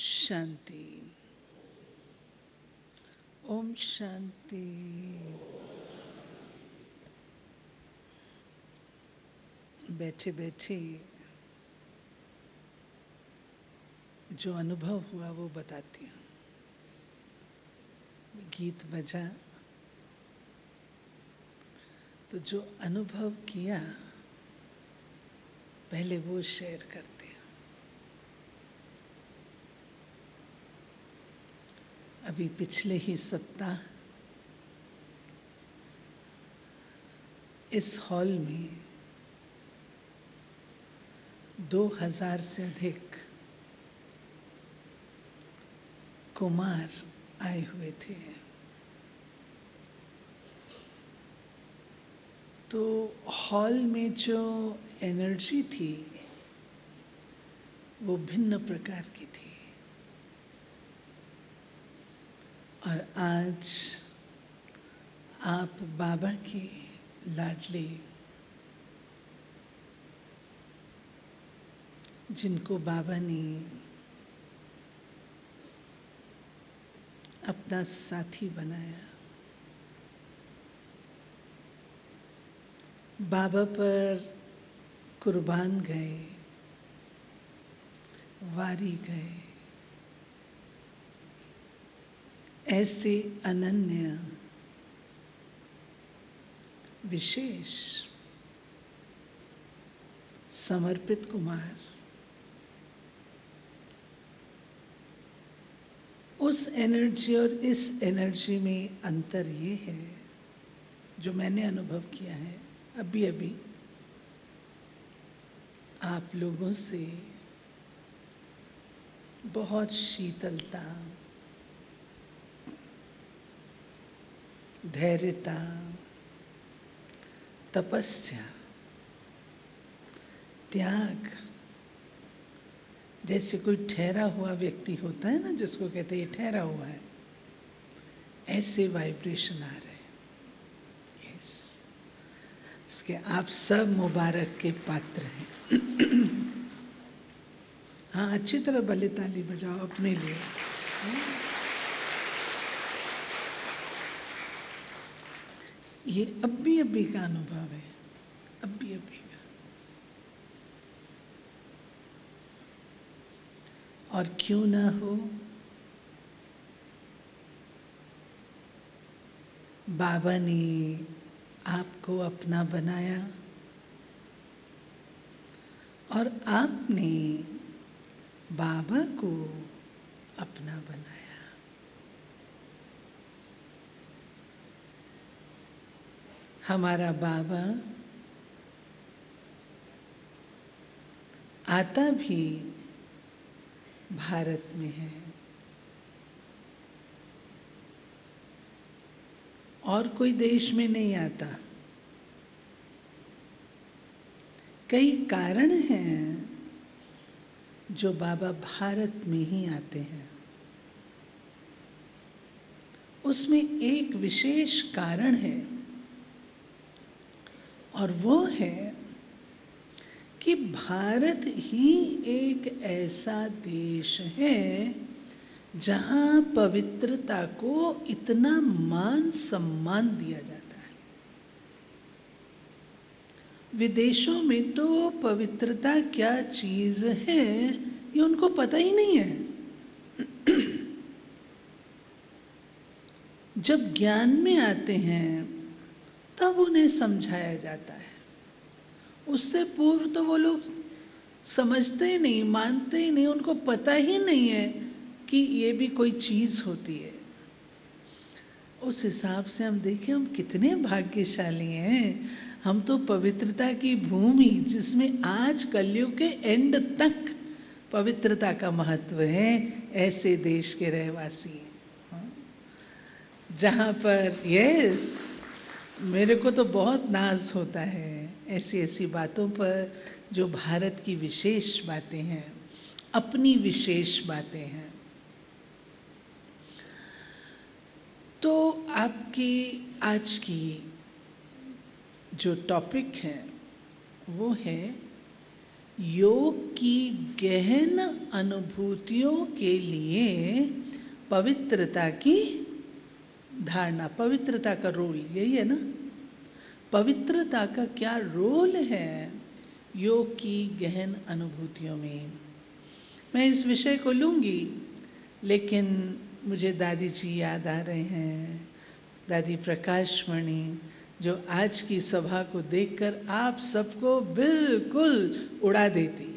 शांति। ओम शांति। बैठे बैठे जो अनुभव हुआ वो बताती हूँ। गीत बजा तो जो अनुभव किया पहले वो शेयर करते हैं। अभी पिछले ही सप्ताह इस हॉल में 2000 से अधिक कुमार आए हुए थे। तो हॉल में जो एनर्जी थी वो भिन्न प्रकार की थी। और आज आप बाबा की लाडली, जिनको बाबा ने अपना साथी बनाया, बाबा पर कुर्बान गए, वारी गए, ऐसे अनन्य विशेष समर्पित कुमार उस एनर्जी और इस एनर्जी में अंतर ये है जो मैंने अनुभव किया है अभी अभी आप लोगों से। बहुत शीतलता, धैर्यता, तपस्या, त्याग, जैसे कोई ठहरा हुआ व्यक्ति होता है ना, जिसको कहते हैं ये ठहरा हुआ है, ऐसे वाइब्रेशन आ रहे हैं। यस, इसके आप सब मुबारक के पात्र हैं। हाँ, अच्छी तरह भले ताली बजाओ अपने लिए। ये अभी का अनुभव है, अभी का। और क्यों ना हो, बाबा ने आपको अपना बनाया और आपने बाबा को अपना बनाया। हमारा बाबा आता भी भारत में है और कोई देश में नहीं आता। कई कारण हैं जो बाबा भारत में ही आते हैं। उसमें एक विशेष कारण है और वो है कि भारत ही एक ऐसा देश है जहां पवित्रता को इतना मान सम्मान दिया जाता है। विदेशों में तो पवित्रता क्या चीज है ये उनको पता ही नहीं है। जब ज्ञान में आते हैं तब उन्हें समझाया जाता है। उससे पूर्व तो वो लोग समझते ही नहीं, मानते ही नहीं, उनको पता ही नहीं है कि ये भी कोई चीज होती है। उस हिसाब से हम देखें हम कितने भाग्यशाली हैं। हम तो पवित्रता की भूमि, जिसमें आज कलयुग के एंड तक पवित्रता का महत्व है, ऐसे देश के रहवासी हैं। जहां पर यस, मेरे को तो बहुत नाज होता है ऐसी ऐसी बातों पर जो भारत की विशेष बातें हैं, अपनी विशेष बातें हैं। तो आपकी आज की जो टॉपिक है वो है योग की गहन अनुभूतियों के लिए पवित्रता की धारणा, पवित्रता का रोल यही है ना। पवित्रता का क्या रोल है योग की गहन अनुभूतियों में। मैं इस विषय को लूंगी, लेकिन मुझे दादी जी याद आ रहे हैं, दादी प्रकाशमणि, जो आज की सभा को देखकर आप सबको बिल्कुल उड़ा देती।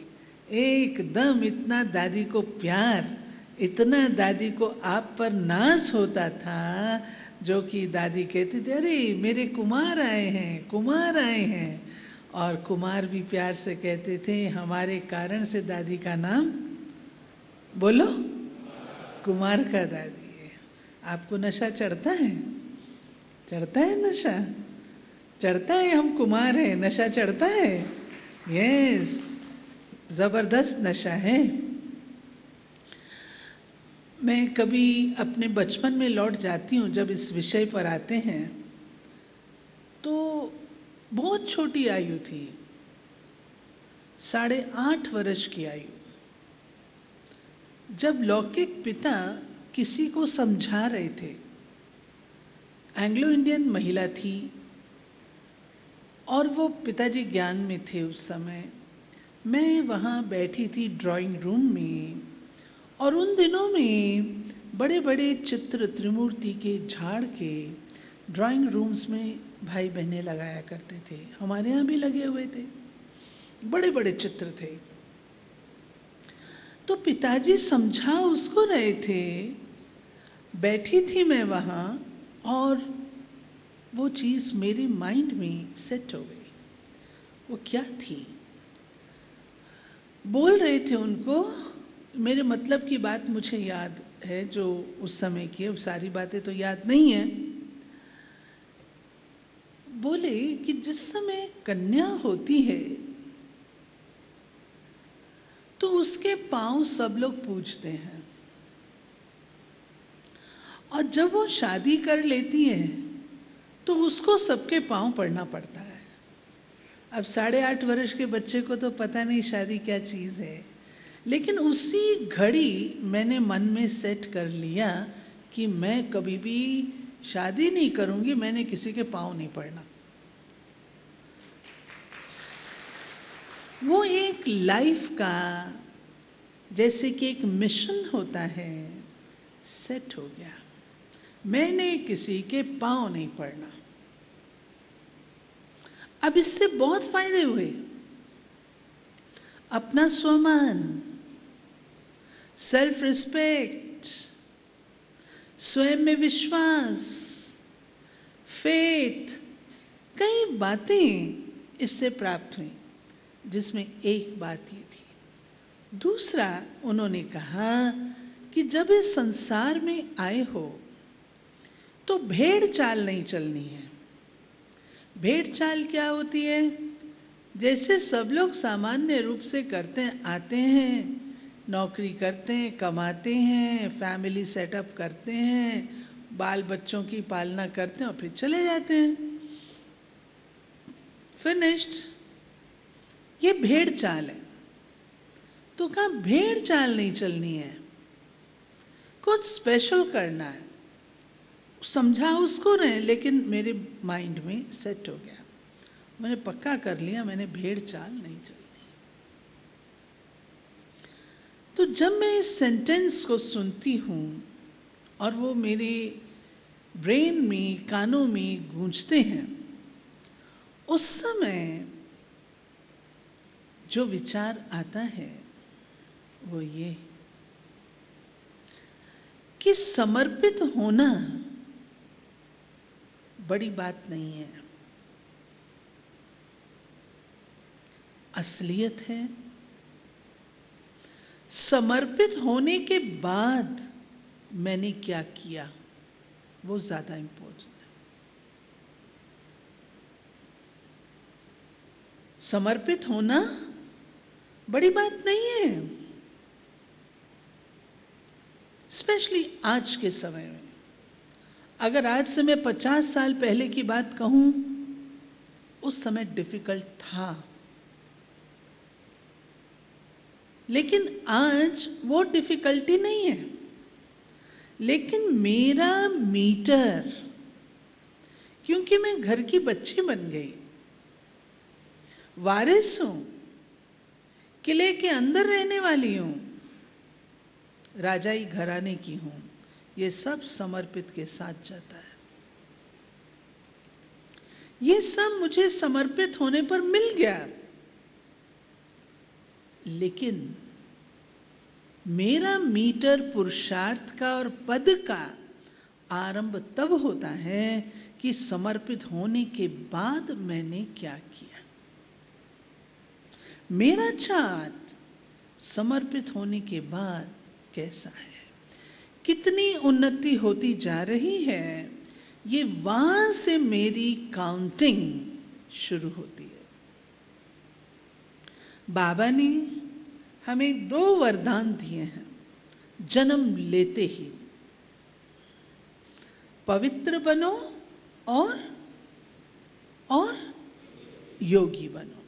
एकदम इतना दादी को प्यार, इतना दादी को आप पर नाज होता था, जो कि दादी कहती थी, अरे मेरे कुमार आए हैं, कुमार आए हैं। और कुमार भी प्यार से कहते थे। हमारे कारण से दादी का नाम बोलो, कुमार का दादी है। आपको नशा चढ़ता है? चढ़ता है नशा? चढ़ता है, हम कुमार हैं, नशा चढ़ता है। यस, जबरदस्त नशा है। मैं कभी अपने बचपन में लौट जाती हूँ जब इस विषय पर आते हैं, तो बहुत छोटी आयु थी, 8.5 वर्ष की आयु, जब लौकिक पिता किसी को समझा रहे थे। एंग्लो इंडियन महिला थी और वो पिताजी ज्ञान में थे उस समय। मैं वहाँ बैठी थी ड्राइंग रूम में, और उन दिनों में बड़े बड़े चित्र त्रिमूर्ति के झाड़ के ड्राइंग रूम्स में भाई बहनें लगाया करते थे। हमारे यहाँ भी लगे हुए थे, बड़े बड़े चित्र थे। तो पिताजी समझा उसको रहे थे, बैठी थी मैं वहाँ, और वो चीज मेरे माइंड में सेट हो गई। वो क्या थी? बोल रहे थे उनको, मेरे मतलब की बात मुझे याद है जो उस समय की है, सारी बातें तो याद नहीं है। बोले कि जिस समय कन्या होती है तो उसके पांव सब लोग पूजते हैं, और जब वो शादी कर लेती है तो उसको सबके पांव पड़ना पड़ता है। अब 8.5 वर्ष के बच्चे को तो पता नहीं शादी क्या चीज है, लेकिन उसी घड़ी मैंने मन में सेट कर लिया कि मैं कभी भी शादी नहीं करूंगी, मैंने किसी के पांव नहीं पड़ना। वो एक लाइफ का जैसे कि एक मिशन होता है, सेट हो गया। मैंने किसी के पांव नहीं पड़ना। अब इससे बहुत फायदे हुए। अपना स्वमान, सेल्फ रिस्पेक्ट, स्वयं में विश्वास, फेथ, कई बातें इससे प्राप्त हुई, जिसमें एक बात ये थी। दूसरा, उन्होंने कहा कि जब इस संसार में आए हो तो भेड़ चाल नहीं चलनी है। भेड़ चाल क्या होती है? जैसे सब लोग सामान्य रूप से करते हैं, आते हैं, नौकरी करते हैं, कमाते हैं, फैमिली सेटअप करते हैं, बाल बच्चों की पालना करते हैं और फिर चले जाते हैं, फिनिश्ड। ये भेड़ चाल है। तो कहा भेड़ चाल नहीं चलनी है, कुछ स्पेशल करना है। समझा उसको नहीं, लेकिन मेरे माइंड में सेट हो गया, मैंने पक्का कर लिया, मैंने भेड़ चाल नहीं चलनी। तो जब मैं इस सेंटेंस को सुनती हूं और वो मेरे ब्रेन में, कानों में गूंजते हैं, उस समय जो विचार आता है वो ये कि समर्पित होना बड़ी बात नहीं है, असलियत है। समर्पित होने के बाद मैंने क्या किया वो ज्यादा इंपॉर्टेंट है। समर्पित होना बड़ी बात नहीं है, स्पेशली आज के समय में। अगर आज से मैं 50 साल पहले की बात कहूं, उस समय डिफिकल्ट था। लेकिन आज वो डिफिकल्टी नहीं है। लेकिन मेरा मीटर, क्योंकि मैं घर की बच्ची बन गई, वारिस हूं, किले के अंदर रहने वाली हूं, राजाई घराने की हूं, ये सब समर्पित के साथ जाता है। ये सब मुझे समर्पित होने पर मिल गया। लेकिन मेरा मीटर पुरुषार्थ का और पद का आरंभ तब होता है कि समर्पित होने के बाद मैंने क्या किया। मेरा चार्ट समर्पित होने के बाद कैसा है, कितनी उन्नति होती जा रही है, ये वहां से मेरी काउंटिंग शुरू होती है। बाबा ने हमें 2 वरदान दिए हैं जन्म लेते ही, पवित्र बनो और योगी बनो।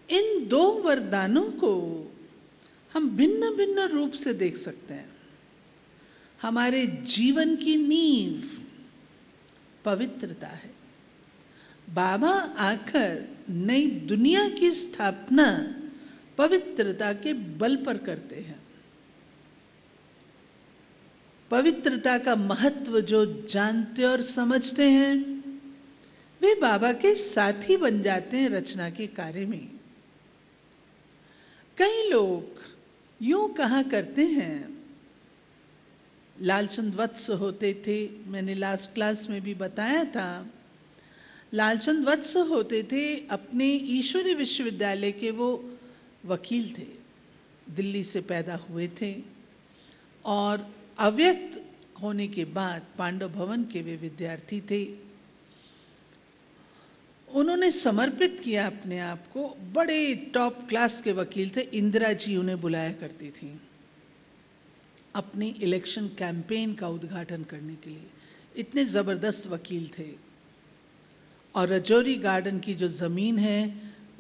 इन 2 वरदानों को हम भिन्न भिन्न रूप से देख सकते हैं। हमारे जीवन की नींव पवित्रता है। बाबा आकर नई दुनिया की स्थापना पवित्रता के बल पर करते हैं। पवित्रता का महत्व जो जानते और समझते हैं, वे बाबा के साथी बन जाते हैं रचना के कार्य में। कई लोग यूं कहा करते हैं, लालचंद वत्स होते थे, मैंने लास्ट क्लास में भी बताया था, लालचंद वत्स होते थे, अपने ईश्वरी विश्वविद्यालय के वो वकील थे, दिल्ली से पैदा हुए थे और अव्यक्त होने के बाद पांडव भवन के वे विद्यार्थी थे। उन्होंने समर्पित किया अपने आप को, बड़े टॉप क्लास के वकील थे। इंदिरा जी उन्हें बुलाया करती थी अपनी इलेक्शन कैंपेन का उद्घाटन करने के लिए, इतने जबरदस्त वकील थे। और रजौरी गार्डन की जो जमीन है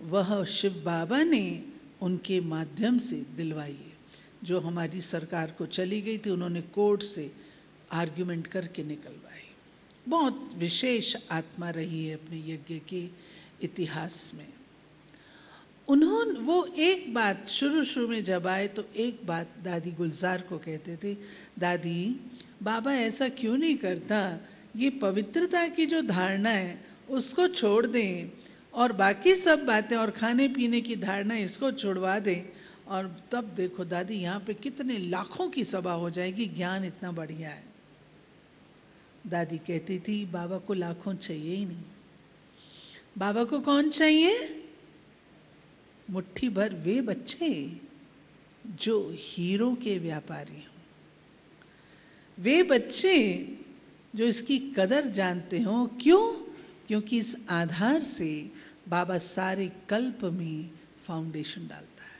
वह शिव बाबा ने उनके माध्यम से दिलवाई है, जो हमारी सरकार को चली गई थी, उन्होंने कोर्ट से आर्ग्यूमेंट करके निकलवाई। बहुत विशेष आत्मा रही है अपने यज्ञ के इतिहास में। उन्होंने वो एक बात शुरू में जब आए तो एक बात दादी गुलजार को कहते थे, दादी बाबा ऐसा क्यों नहीं करता, ये पवित्रता की जो धारणा है उसको छोड़ दें और बाकी सब बातें और खाने पीने की धारणा इसको छोड़वा दें, और तब देखो दादी यहाँ पे कितने लाखों की सभा हो जाएगी, ज्ञान इतना बढ़िया है। दादी कहती थी बाबा को लाखों चाहिए ही नहीं, बाबा को कौन चाहिए, मुट्ठी भर वे बच्चे जो हीरों के व्यापारी हों, वे बच्चे जो इसकी कदर जानते हों। क्यों? क्योंकि इस आधार से बाबा सारे कल्प में फाउंडेशन डालता है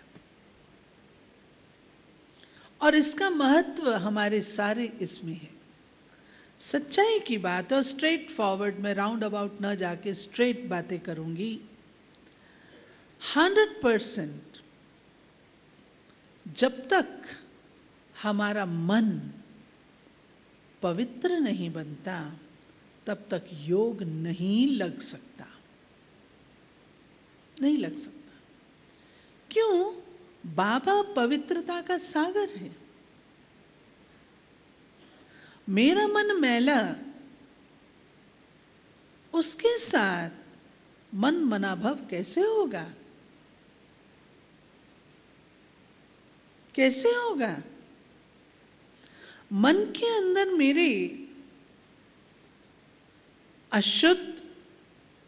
और इसका महत्व हमारे सारे इसमें है। सच्चाई की बात और स्ट्रेट फॉरवर्ड, में राउंड अबाउट न जाके स्ट्रेट बातें करूंगी। 100% जब तक हमारा मन पवित्र नहीं बनता तब तक योग नहीं लग सकता, नहीं लग सकता। क्यों? बाबा पवित्रता का सागर है। मेरा मन मैला, उसके साथ मन मनाभव कैसे होगा, कैसे होगा? मन के अंदर मेरे अशुद्ध,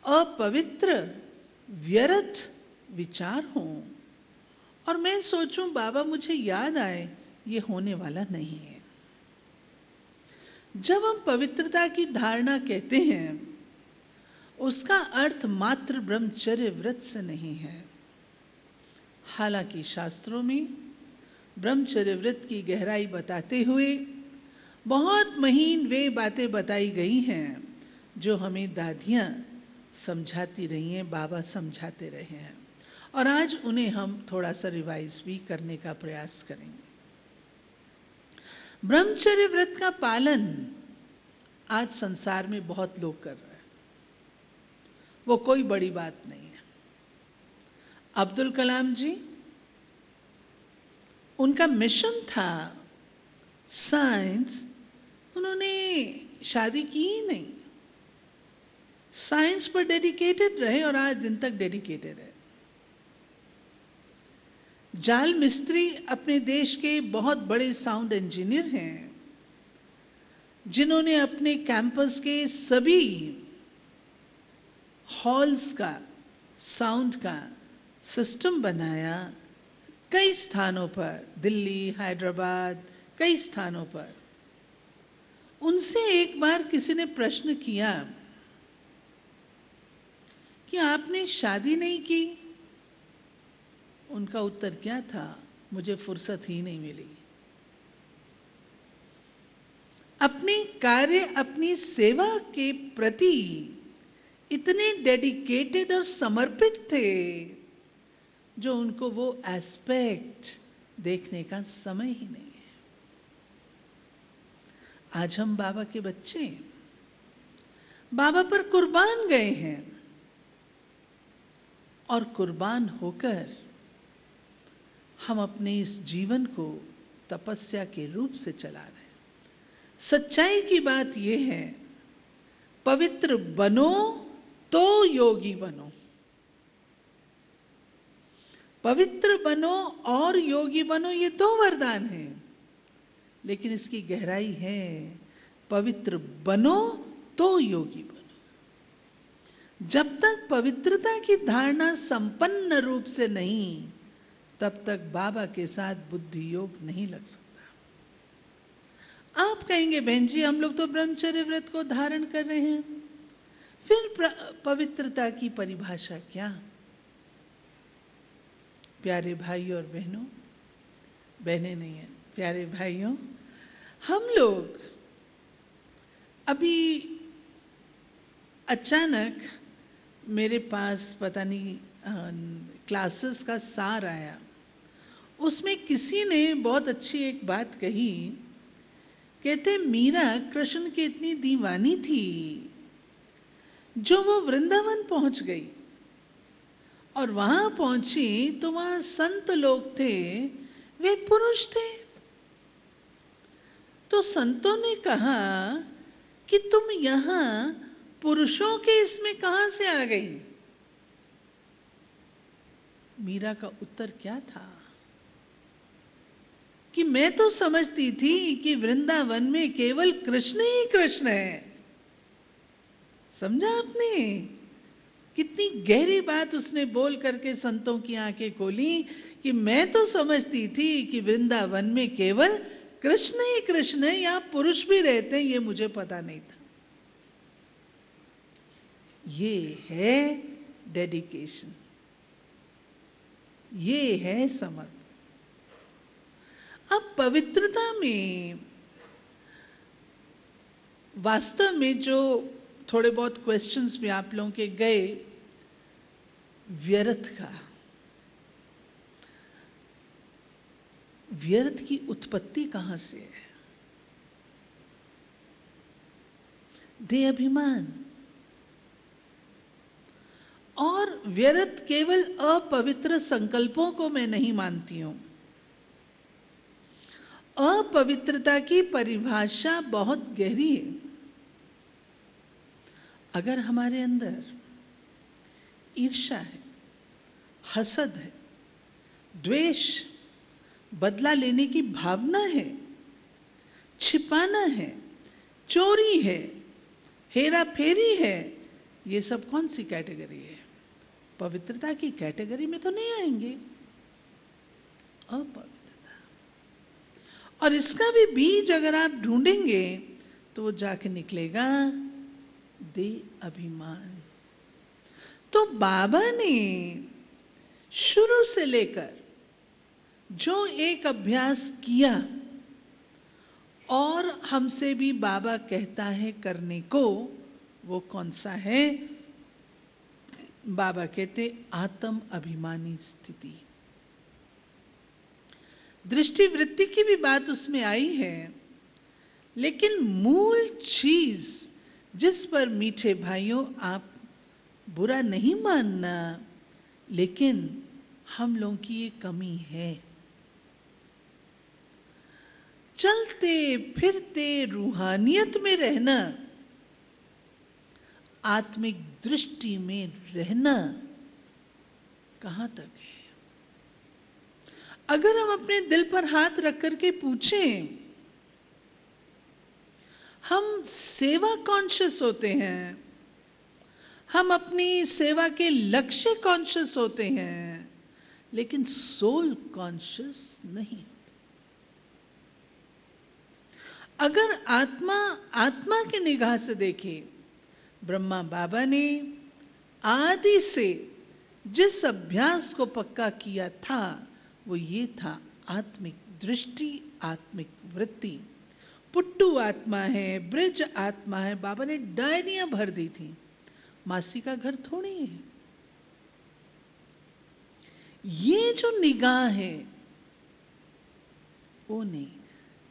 अपवित्र, व्यर्थ विचार हों और मैं सोचूं बाबा मुझे याद आए, ये होने वाला नहीं है। जब हम पवित्रता की धारणा कहते हैं उसका अर्थ मात्र ब्रह्मचर्य व्रत से नहीं है। हालांकि शास्त्रों में ब्रह्मचर्य व्रत की गहराई बताते हुए बहुत महीन वे बातें बताई गई हैं जो हमें दादियां समझाती रही हैं, बाबा समझाते रहे हैं। और आज उन्हें हम थोड़ा सा रिवाइज भी करने का प्रयास करेंगे। ब्रह्मचर्य व्रत का पालन आज संसार में बहुत लोग कर रहे हैं, वो कोई बड़ी बात नहीं है। अब्दुल कलाम जी, उनका मिशन था साइंस, उन्होंने शादी की ही नहीं, साइंस पर डेडिकेटेड रहे और आज दिन तक डेडिकेटेड है। जाल मिस्त्री अपने देश के बहुत बड़े साउंड इंजीनियर हैं, जिन्होंने अपने कैंपस के सभी हॉल्स का साउंड का सिस्टम बनाया। कई स्थानों पर, दिल्ली, हैदराबाद, कई स्थानों पर। उनसे एक बार किसी ने प्रश्न किया कि आपने शादी नहीं की? उनका उत्तर क्या था? मुझे फुर्सत ही नहीं मिली। अपने कार्य, अपनी सेवा के प्रति इतने डेडिकेटेड और समर्पित थे, जो उनको वो एस्पेक्ट देखने का समय ही नहीं है। आज हम बाबा के बच्चे बाबा पर कुर्बान गए हैं, और कुर्बान होकर हम अपने इस जीवन को तपस्या के रूप से चला रहे हैं। सच्चाई की बात यह है, पवित्र बनो तो योगी बनो। पवित्र बनो और योगी बनो, ये दो वरदान हैं, लेकिन इसकी गहराई है, पवित्र बनो तो योगी बनो। जब तक पवित्रता की धारणा संपन्न रूप से नहीं, तब तक बाबा के साथ बुद्धि योग नहीं लग सकता। आप कहेंगे, बहन जी हम लोग तो ब्रह्मचर्य व्रत को धारण कर रहे हैं, फिर पवित्रता की परिभाषा क्या? प्यारे भाई और बहनों, बहनें नहीं है, प्यारे भाइयों, हम लोग अभी अचानक मेरे पास पता नहीं क्लासेस का सार आया, उसमें किसी ने बहुत अच्छी एक बात कही। कहते मीरा कृष्ण की इतनी दीवानी थी, जो वो वृंदावन पहुंच गई और वहां पहुंची तो वहां संत लोग थे, वे पुरुष थे। तो संतों ने कहा कि तुम यहां पुरुषों के इसमें कहां से आ गई? मीरा का उत्तर क्या था कि मैं तो समझती थी कि वृंदावन में केवल कृष्ण ही कृष्ण है। समझा आपने? कितनी गहरी बात उसने बोल करके संतों की आंखें खोली कि मैं तो समझती थी कि वृंदावन में केवल कृष्ण ही कृष्ण है, यहां पुरुष भी रहते हैं, ये मुझे पता नहीं था। ये है डेडिकेशन, ये है समर्पण। अब पवित्रता में वास्तव में जो थोड़े बहुत क्वेश्चंस भी आप लोगों के गए, व्यर्थ का, व्यर्थ की उत्पत्ति कहां से है? देह अभिमान। और व्यर्थ केवल अपवित्र संकल्पों को मैं नहीं मानती हूं। अपवित्रता की परिभाषा बहुत गहरी है। अगर हमारे अंदर ईर्ष्या है, हसद है, द्वेष, बदला लेने की भावना है, छिपाना है, चोरी है, हेरा फेरी है, ये सब कौन सी कैटेगरी है? पवित्रता की कैटेगरी में तो नहीं आएंगे। अपवित्रता। और इसका भी बीज अगर आप ढूंढेंगे तो वो जाके निकलेगा दे अभिमान। तो बाबा ने शुरू से लेकर जो एक अभ्यास किया, और हमसे भी बाबा कहता है करने को, वो कौन सा है? बाबा कहते आत्म अभिमानी स्थिति। दृष्टि वृत्ति की भी बात उसमें आई है, लेकिन मूल चीज जिस पर मीठे भाइयों आप बुरा नहीं मानना, लेकिन हम लोगों की ये कमी है। चलते फिरते रूहानियत में रहना, आत्मिक दृष्टि में रहना कहां तक है? अगर हम अपने दिल पर हाथ रख करके पूछें, हम सेवा कॉन्शियस होते हैं, हम अपनी सेवा के लक्ष्य कॉन्शियस होते हैं, लेकिन सोल कॉन्शियस नहीं। अगर आत्मा आत्मा की निगाह से देखें, ब्रह्मा बाबा ने आदि से जिस अभ्यास को पक्का किया था वो ये था, आत्मिक दृष्टि, आत्मिक वृत्ति। पुट्टू आत्मा है, ब्रिज आत्मा है। बाबा ने डायरियां भर दी थी, मासी का घर थोड़ी है। ये जो निगाह है वो नहीं।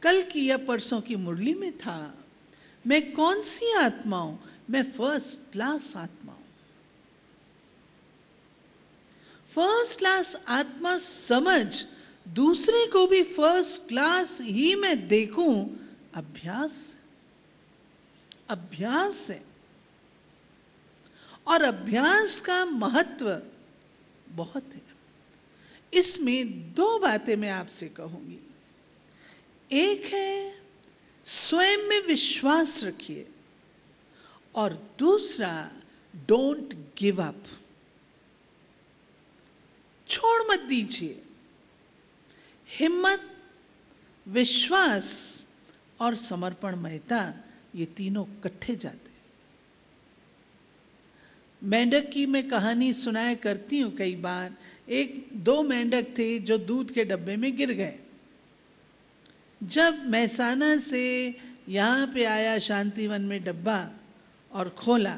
कल की या परसों की मुरली में था, मैं कौन सी आत्मा हूं? मैं फर्स्ट क्लास आत्मा हूं। फर्स्ट क्लास आत्मा समझ दूसरे को भी फर्स्ट क्लास ही मैं देखूं, अभ्यास अभ्यास है। और अभ्यास का महत्व बहुत है। इसमें दो बातें मैं आपसे कहूंगी। एक है स्वयं में विश्वास रखिए, और दूसरा डोंट गिव अप, छोड़ मत दीजिए। हिम्मत, विश्वास और समर्पणमयता, ये तीनों इकट्ठे जाते हैं। मेंढक की मैं कहानी सुनाया करती हूं कई बार। दो मेंढक थे जो दूध के डब्बे में गिर गए। जब महसाना से यहां पे आया शांतिवन में डब्बा और खोला,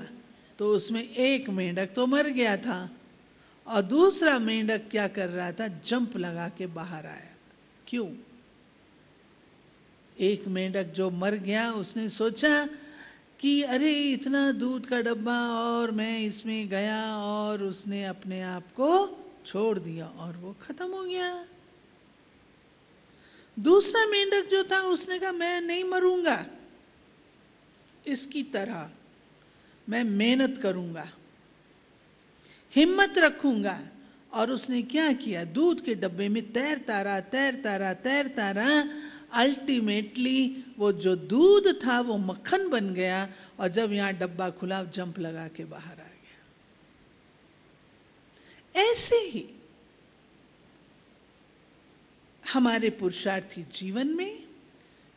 तो उसमें एक मेंढक तो मर गया था, और दूसरा मेंढक क्या कर रहा था? जंप लगा के बाहर आया। क्यों? एक मेंढक जो मर गया, उसने सोचा कि अरे इतना दूध का डब्बा और मैं इसमें गया, और उसने अपने आप को छोड़ दिया और वो खत्म हो गया। दूसरा मेंढक जो था, उसने कहा मैं नहीं मरूंगा, इसकी तरह मैं मेहनत करूंगा, हिम्मत रखूंगा। और उसने क्या किया? दूध के डब्बे में तैरता रहा, तैरता रहा, तैरता रहा। अल्टीमेटली वो जो दूध था वो मक्खन बन गया, और जब यहां डब्बा खुला, जंप लगा के बाहर आ गया। ऐसे ही हमारे पुरुषार्थी जीवन में,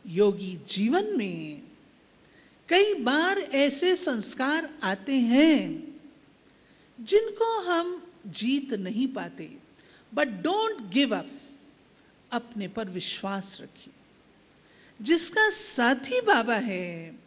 योगी जीवन में कई बार ऐसे संस्कार आते हैं जिनको हम जीत नहीं पाते। बट डोंट गिव अप, अपने पर विश्वास रखिए। जिसका साथी बाबा है,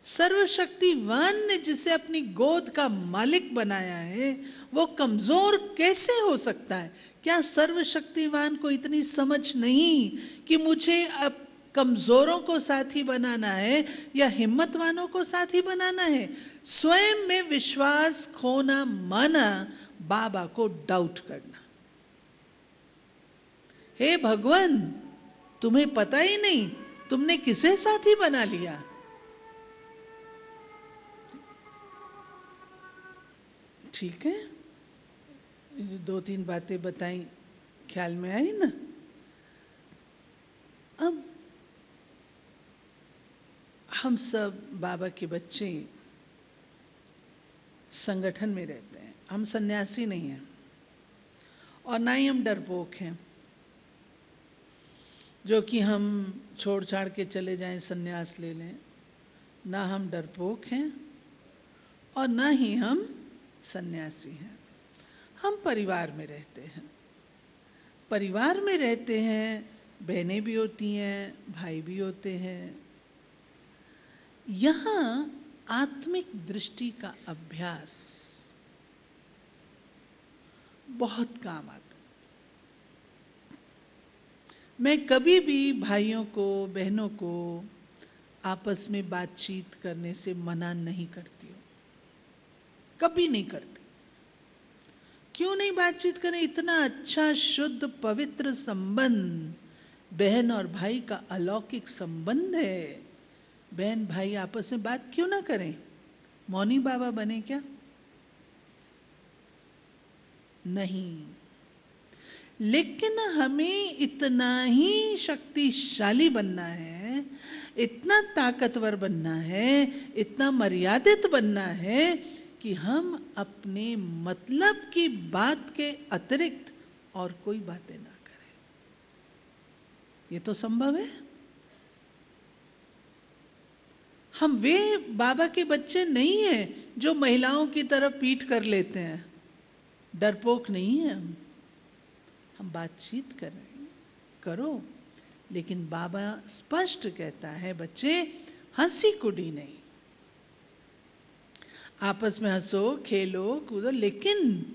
सर्वशक्तिवान ने जिसे अपनी गोद का मालिक बनाया है, वो कमजोर कैसे हो सकता है? क्या सर्वशक्तिवान को इतनी समझ नहीं कि मुझे अब कमजोरों को साथी बनाना है या हिम्मतवानों को साथी बनाना है? स्वयं में विश्वास खोना माना, बाबा को डाउट करना। हे भगवान, तुम्हें पता ही नहीं तुमने किसे साथी बना लिया। ठीक है, दो तीन बातें बताई, ख्याल में आई ना? अब हम सब बाबा के बच्चे संगठन में रहते हैं। हम सन्यासी नहीं हैं, और ना ही हम डरपोक हैं जो कि हम छोड़ छाड़ के चले जाएं, सन्यास ले लें। ना हम डरपोक हैं और ना ही हम सन्यासी हैं। हम परिवार में रहते हैं। परिवार में रहते हैं, बहनें भी होती हैं, भाई भी होते हैं। यहां आत्मिक दृष्टि का अभ्यास बहुत काम आता है। मैं कभी भी भाइयों को, बहनों को आपस में बातचीत करने से मना नहीं करती हूँ, कभी नहीं करती। क्यों नहीं बातचीत करें? इतना अच्छा शुद्ध पवित्र संबंध, बहन और भाई का अलौकिक संबंध है। बहन भाई आपस में बात क्यों ना करें? मौनी बाबा बने क्या? नहीं। लेकिन हमें इतना ही शक्तिशाली बनना है, इतना ताकतवर बनना है, इतना मर्यादित बनना है कि हम अपने मतलब की बात के अतिरिक्त और कोई बातें ना करें। ये तो संभव है। हम वे बाबा के बच्चे नहीं हैं जो महिलाओं की तरफ पीठ कर लेते हैं। डरपोक नहीं है हम बातचीत कर रहे हैं, करो। लेकिन बाबा स्पष्ट कहता है, बच्चे हंसी कुड़ी नहीं, आपस में हंसो, खेलो, कूदो, लेकिन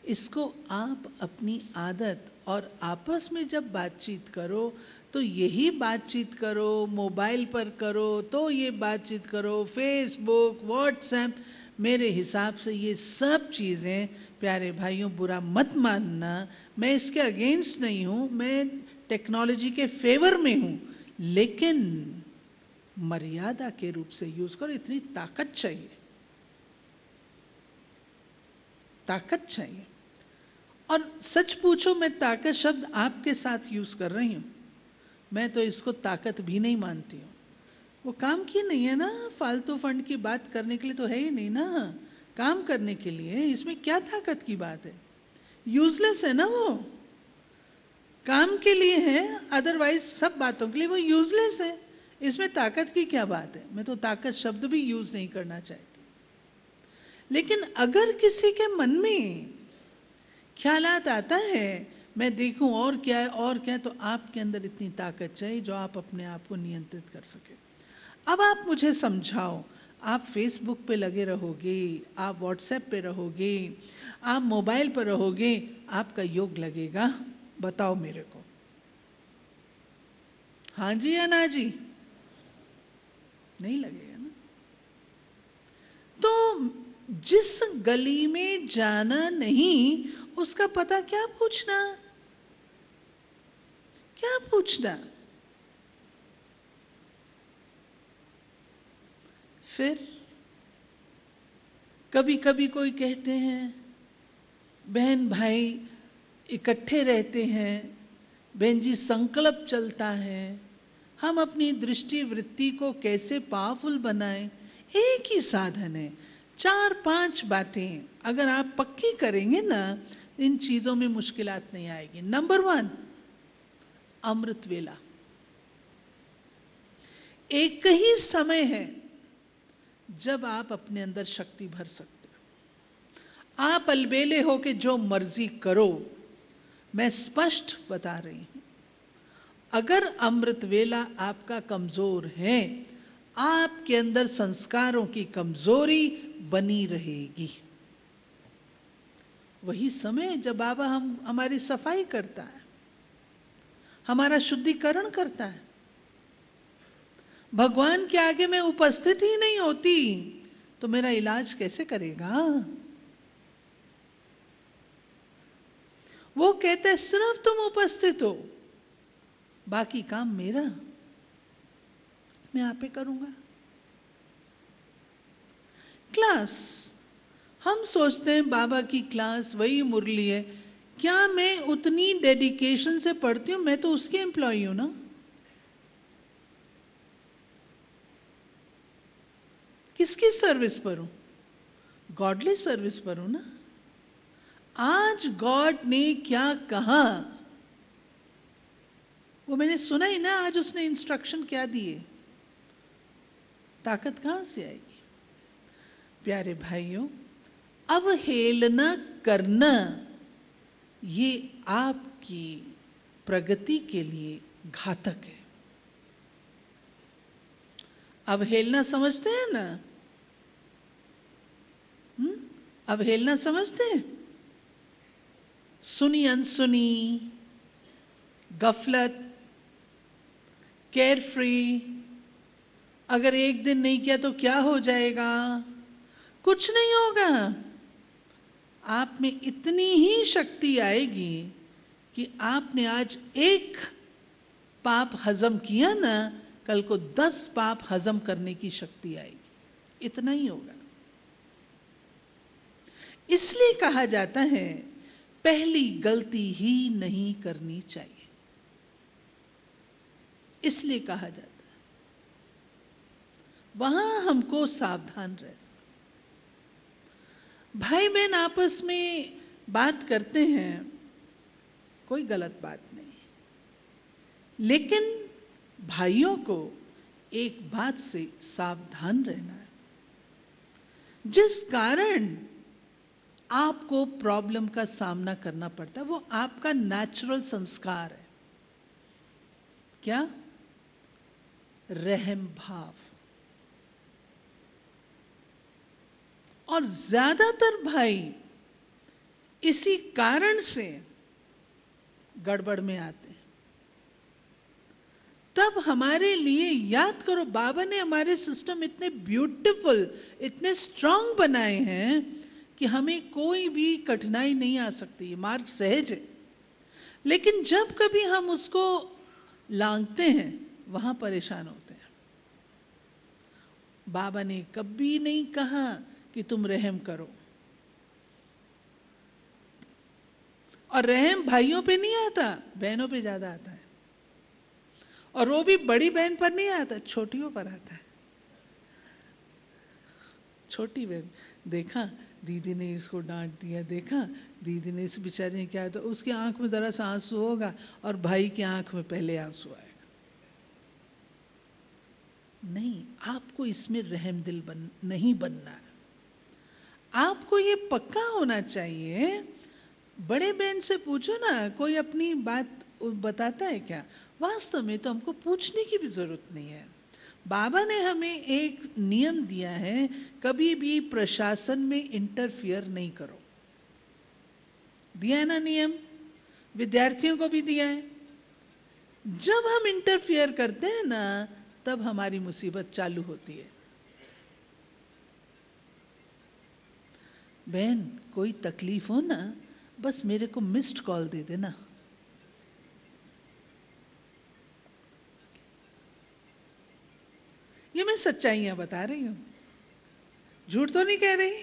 इसको आप अपनी आदत और आपस में जब बातचीत करो तो यही बातचीत करो, मोबाइल पर करो तो ये बातचीत करो, फेसबुक, व्हाट्सएप, मेरे हिसाब से ये सब चीजें, प्यारे भाइयों बुरा मत मानना, मैं इसके अगेंस्ट नहीं हूं, मैं टेक्नोलॉजी के फेवर में हूं, लेकिन मर्यादा के रूप से यूज करो। इतनी ताकत चाहिए, ताकत चाहिए। और सच पूछो, मैं ताकत शब्द आपके साथ यूज कर रही हूं, मैं तो इसको ताकत भी नहीं मानती हूं। वो काम की नहीं है ना, फालतू फंड की बात करने के लिए तो है ही नहीं ना, काम करने के लिए। इसमें क्या ताकत की बात है? यूजलेस है ना वो, काम के लिए है, अदरवाइज सब बातों के लिए वो यूजलेस है। इसमें ताकत की क्या बात है? मैं तो ताकत शब्द भी यूज नहीं करना चाहती। लेकिन अगर किसी के मन में ख्यालात आता है, मैं देखूं और क्या है और क्या है, तो आपके अंदर इतनी ताकत चाहिए जो आप अपने आप को नियंत्रित कर सके। अब आप मुझे समझाओ, आप फेसबुक पे लगे रहोगे, आप व्हाट्सएप पे रहोगे, आप मोबाइल पर रहोगे, आपका योग लगेगा? बताओ मेरे को, हाँ जी या ना जी? नहीं लगेगा ना। तो जिस गली में जाना नहीं, उसका पता क्या पूछना? क्या पूछना? फिर कभी कभी कोई कहते हैं, बहन भाई इकट्ठे रहते हैं, बहन जी संकल्प चलता है, हम अपनी दृष्टि वृत्ति को कैसे पावरफुल बनाएं। एक ही साधन है, 4-5 बातें अगर आप पक्की करेंगे ना, इन चीजों में मुश्किलात नहीं आएगी। नंबर 1, अमृत वेला। एक ही समय है जब आप अपने अंदर शक्ति भर सकते हो। आप अलबेले हो के जो मर्जी करो, मैं स्पष्ट बता रही हूं। अगर अमृत वेला आपका कमजोर है, आपके अंदर संस्कारों की कमजोरी बनी रहेगी। वही समय जब बाबा हमारी सफाई करता है, हमारा शुद्धिकरण करता है। भगवान के आगे मैं उपस्थित ही नहीं होती तो मेरा इलाज कैसे करेगा? वो कहते हैं सिर्फ तुम उपस्थित हो, बाकी काम मेरा, मैं आप ही करूंगा। क्लास, हम सोचते हैं बाबा की क्लास वही मुरली है। क्या मैं उतनी डेडिकेशन से पढ़ती हूं? मैं तो उसकी एम्प्लॉई हूं ना। किसकी सर्विस पर हूं? गॉडली सर्विस पर हूं ना। आज गॉड ने क्या कहा वो मैंने सुना ही ना। आज उसने इंस्ट्रक्शन क्या दिए, ताकत कहां से आएगी? प्यारे भाइयों, अवहेलना करना ये आपकी प्रगति के लिए घातक है। अवहेलना समझते हैं ना? अवहेलना समझते हैं? सुनी अनसुनी, गफलत, केयर फ्री, अगर एक दिन नहीं किया तो क्या हो जाएगा? कुछ नहीं होगा। आप में इतनी ही शक्ति आएगी कि आपने आज एक पाप हजम किया ना, कल को 10 पाप हजम करने की शक्ति आएगी। इतना ही होगा। इसलिए कहा जाता है पहली गलती ही नहीं करनी चाहिए। इसलिए कहा जाता है वहां हमको सावधान रहना। भाई बहन आपस में बात करते हैं, कोई गलत बात नहीं, लेकिन भाइयों को एक बात से सावधान रहना है। जिस कारण आपको प्रॉब्लम का सामना करना पड़ता है वो आपका नेचुरल संस्कार है। क्या? रहम भाव। और ज्यादातर भाई इसी कारण से गड़बड़ में आते हैं। तब हमारे लिए याद करो, बाबा ने हमारे सिस्टम इतने ब्यूटीफुल, इतने स्ट्रांग बनाए हैं कि हमें कोई भी कठिनाई नहीं आ सकती। मार्ग सहज है। लेकिन जब कभी हम उसको लांघते हैं वहां परेशान होते हैं। बाबा ने कभी नहीं कहा कि तुम रहम करो। और रहम भाइयों पे नहीं आता, बहनों पे ज्यादा आता है। और वो भी बड़ी बहन पर नहीं आता, छोटियों पर आता है। छोटी बहन, देखा दीदी ने इसको डांट दिया, देखा दीदी ने इस बेचारे ने क्या, तो उसकी आंख में जरा सा आंसू होगा और भाई की आंख में पहले आंसू आएगा। नहीं, आपको इसमें रहम दिल नहीं बनना है। आपको ये पक्का होना चाहिए। बड़े बहन से पूछो ना, कोई अपनी बात बताता है क्या? वास्तव में तो हमको पूछने की भी जरूरत नहीं है। बाबा ने हमें एक नियम दिया है, कभी भी प्रशासन में इंटरफियर नहीं करो। दिया है ना नियम? विद्यार्थियों को भी दिया है। जब हम इंटरफियर करते हैं ना, तब हमारी मुसीबत चालू होती है। बहन, कोई तकलीफ हो ना, बस मेरे को मिस्ड कॉल दे देना। ये मैं सच्चाइयां बता रही हूं, झूठ तो नहीं कह रही।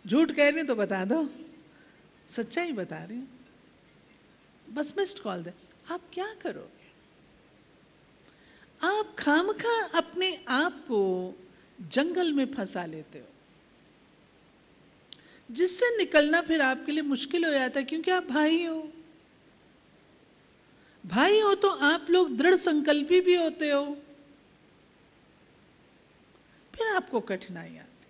झूठ कह रही तो बता दो, सच्चाई बता रही हूं। बस मिस्ड कॉल दे। आप क्या करोगे? आप खामखा अपने आप को जंगल में फंसा लेते हो, जिससे निकलना फिर आपके लिए मुश्किल हो जाता है। क्योंकि आप भाई हो। भाई हो तो आप लोग दृढ़ संकल्पी भी होते हो। फिर आपको कठिनाई आती,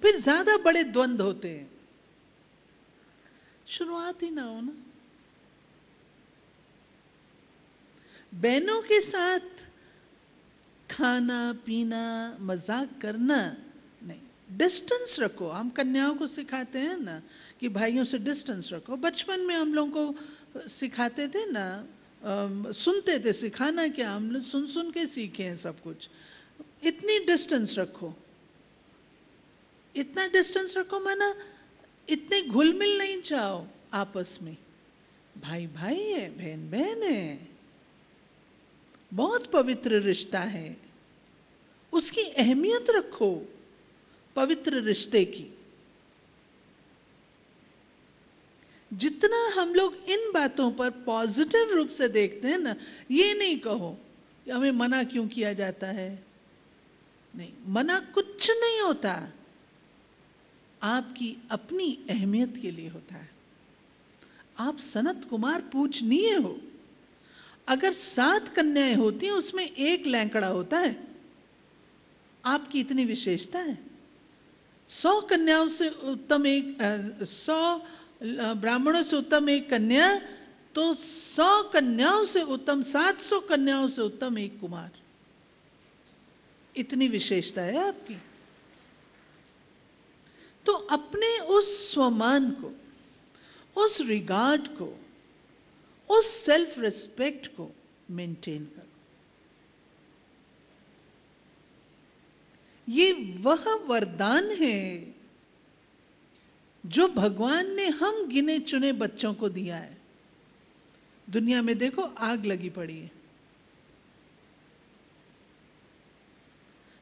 फिर ज्यादा बड़े द्वंद्व होते हैं। शुरुआत ही ना हो ना। बहनों के साथ खाना पीना, मजाक करना नहीं, डिस्टेंस रखो। हम कन्याओं को सिखाते हैं ना कि भाइयों से डिस्टेंस रखो। बचपन में हम लोगों को सिखाते थे ना, सुनते थे। सिखाना क्या, हम लोग सुन सुन के सीखे हैं सब कुछ। इतनी डिस्टेंस रखो, इतना डिस्टेंस रखो, माना इतने घुल मिल नहीं जाओ आपस में। भाई भाई है, बहन बहन है, बहुत पवित्र रिश्ता है, उसकी अहमियत रखो, पवित्र रिश्ते की। जितना हम लोग इन बातों पर पॉजिटिव रूप से देखते हैं ना, ये नहीं कहो कि हमें मना क्यों किया जाता है। नहीं, मना कुछ नहीं होता, आपकी अपनी अहमियत के लिए होता है। आप सनत कुमार पूजनीय हो। अगर 7 कन्याएं होती हैं, उसमें एक लैंकड़ा होता है, आपकी इतनी विशेषता है। 100 कन्याओं से उत्तम एक 100 ब्राह्मणों से उत्तम एक कन्या, तो 100 कन्याओं से उत्तम 700 कन्याओं से उत्तम एक कुमार। इतनी विशेषता है आपकी। तो अपने उस स्वमान को, उस रिगार्ड को, उस सेल्फ रिस्पेक्ट को मेंटेन करो। ये वह वरदान है जो भगवान ने हम गिने चुने बच्चों को दिया है। दुनिया में देखो आग लगी पड़ी है।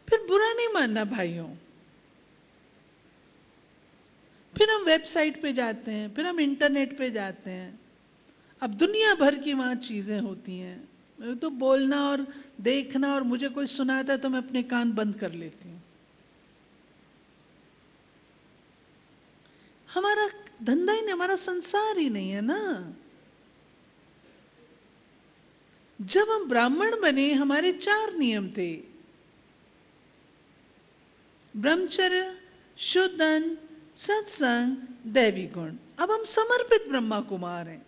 फिर बुरा नहीं मानना भाइयों। फिर हम वेबसाइट पे जाते हैं, फिर हम इंटरनेट पे जाते हैं। अब दुनिया भर की वहां चीजें होती हैं। तो बोलना और देखना, और मुझे कोई सुनाता है तो मैं अपने कान बंद कर लेती हूं। हमारा धंधा ही नहीं, हमारा संसार ही नहीं है ना। जब हम ब्राह्मण बने हमारे 4 नियम थे: ब्रह्मचर्य, शुद्धन, सत्संग, दैवी गुण। अब हम समर्पित ब्रह्मा कुमार हैं।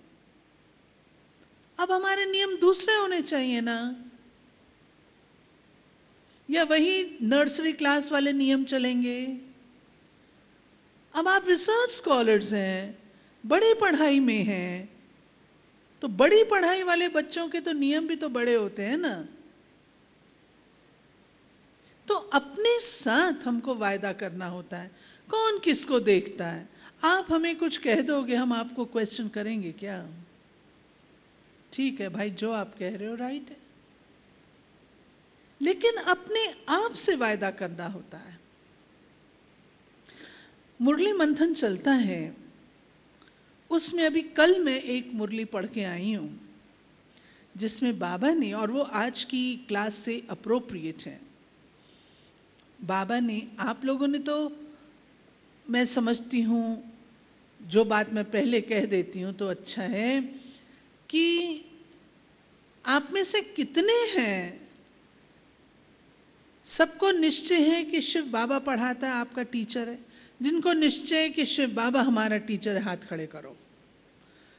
अब हमारे नियम दूसरे होने चाहिए ना, या वही नर्सरी क्लास वाले नियम चलेंगे? अब आप रिसर्च स्कॉलर्स हैं, बड़ी पढ़ाई में हैं, तो बड़ी पढ़ाई वाले बच्चों के तो नियम भी तो बड़े होते हैं ना। तो अपने साथ हमको वायदा करना होता है। कौन किसको देखता है? आप हमें कुछ कह दोगे, हम आपको क्वेश्चन करेंगे क्या? ठीक है भाई, जो आप कह रहे हो राइट है, लेकिन अपने आप से वायदा करना होता है। मुरली मंथन चलता है, उसमें अभी कल मैं एक मुरली पढ़ के आई हूं, जिसमें बाबा ने, और वो आज की क्लास से अप्रोप्रिएट है, बाबा ने, आप लोगों ने तो, मैं समझती हूं, जो बात मैं पहले कह देती हूं तो अच्छा है, कि आप में से कितने हैं, सबको निश्चय है कि शिव बाबा पढ़ाता है, आपका टीचर है? जिनको निश्चय है कि शिव बाबा हमारा टीचर है, हाथ खड़े करो।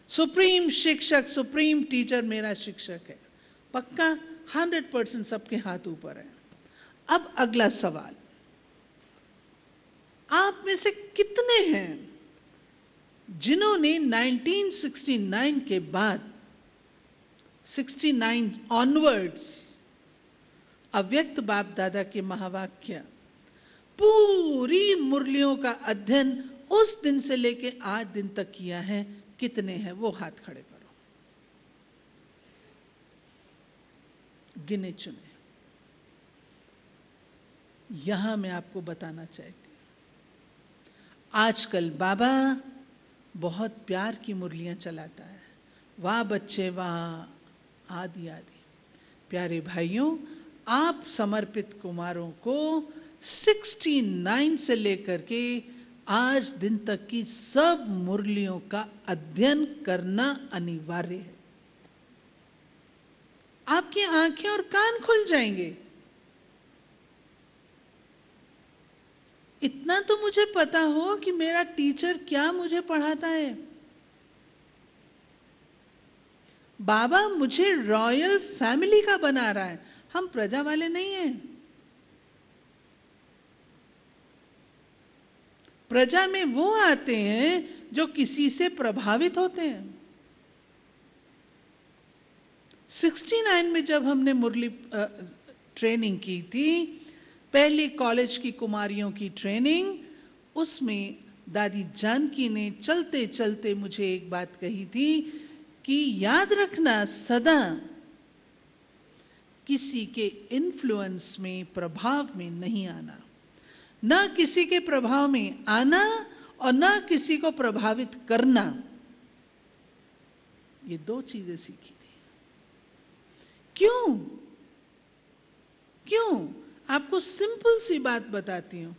सुप्रीम शिक्षक, सुप्रीम टीचर मेरा शिक्षक है। पक्का 100% सबके हाथ ऊपर है। अब अगला सवाल, आप में से कितने हैं जिन्होंने 1969 के बाद, 69 ऑनवर्ड्स, अव्यक्त बाप दादा के महावाक्य, पूरी मुरलियों का अध्ययन उस दिन से लेके आज दिन तक किया है? कितने हैं? वो हाथ खड़े करो, गिने चुने। यहां मैं आपको बताना चाहती हूं, आजकल बाबा बहुत प्यार की मुरलियां चलाता है, वाह बच्चे वाह, आदि आदि। प्यारे भाइयों, आप समर्पित कुमारों को 69 से लेकर के आज दिन तक की सब मुरलियों का अध्ययन करना अनिवार्य है। आपकी आंखें और कान खुल जाएंगे। इतना तो मुझे पता हो कि मेरा टीचर क्या मुझे पढ़ाता है। बाबा मुझे रॉयल फैमिली का बना रहा है, हम प्रजा वाले नहीं हैं। प्रजा में वो आते हैं जो किसी से प्रभावित होते हैं। 69 में जब हमने मुरली ट्रेनिंग की थी, पहली कॉलेज की कुमारियों की ट्रेनिंग, उसमें दादी जानकी ने चलते चलते मुझे एक बात कही थी कि याद रखना, सदा किसी के इन्फ्लुएंस में, प्रभाव में नहीं आना। ना किसी के प्रभाव में आना और ना किसी को प्रभावित करना। ये 2 चीजें सीखी थी। क्यों? आपको सिंपल सी बात बताती हूं।